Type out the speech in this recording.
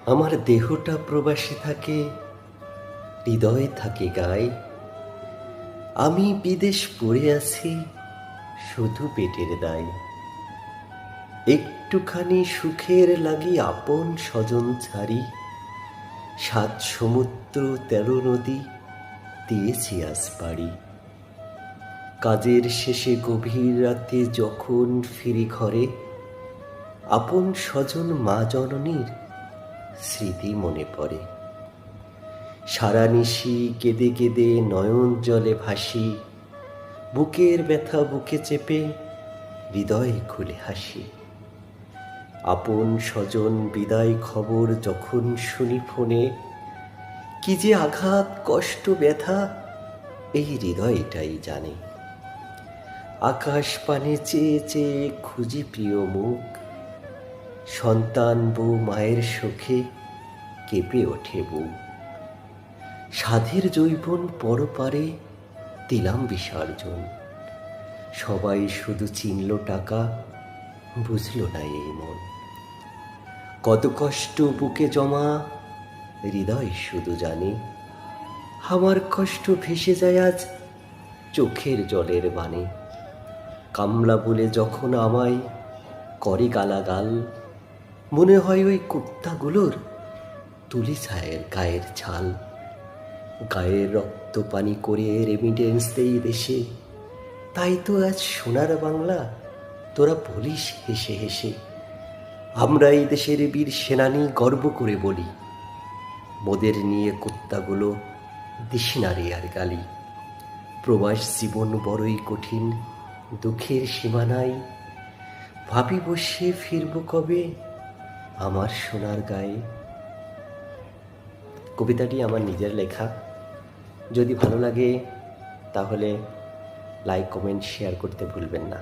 আমার দেহটা প্রবাসী থাকে, হৃদয় থাকে গায়ে। আমি বিদেশ পড়ে আছি শুধু পেটের দায়। একটুখানি সুখের লাগি আপন স্বজন ছাড়ি, ৭ সমুদ্র ১৩ নদী দিয়েছি আজ পাড়ি। কাজের শেষে গভীর রাতে যখন ফিরি ঘরে, আপন স্বজন মা জননীর স্মৃতি মনে পড়ে। সারা নিশি কেঁদে কেঁদে নয়ন জলে ভাসি, বুকের ব্যথা বুকে চেপে হৃদয় খুলে হাসি। আপন স্বজন বিদায় খবর যখন শুনি ফোনে, কি যে আঘাত কষ্ট ব্যথা এই হৃদয়টাই জানে। আকাশ পানে চেয়ে চেয়ে খুঁজি প্রিয় মুখ, সন্তান বউ মায়ের শোকে কেঁপে ওঠে বুক। সাধের জৈবন পরপারে দিলাম বিসর্জন, সবাই শুধু চিনল টাকা, বুঝল না এই মন। কত কষ্ট বুকে জমা হৃদয় শুধু জানে, আমার কষ্ট ভেসে যায় আজ চোখের জলের বানে। কামলা বলে যখন আমায় করে গালাগাল, মনে হয় ওই কুত্তাগুলোর তুলি ছায়ের গায়ের ছাল। গায়ের রক্ত পানি করে রেমিডেন্স দেই দেশে, তাই তো আজ সোনার বাংলা তোরা বলিস হেসে হেসে। আমরা এই দেশের বীর সেনানী গর্ব করে বলি, মোদের নিয়ে কুত্তাগুলো দিশনারে আর গালি। প্রবাস জীবন বড়ই কঠিন, দুঃখের সীমানায়, ভাবি বসে ফিরব কবে আমার সোনার গায়ে। কবিতাটি আমার নিজের লেখা। যদি ভালো লাগে তাহলে লাইক কমেন্ট শেয়ার করতে ভুলবেন না।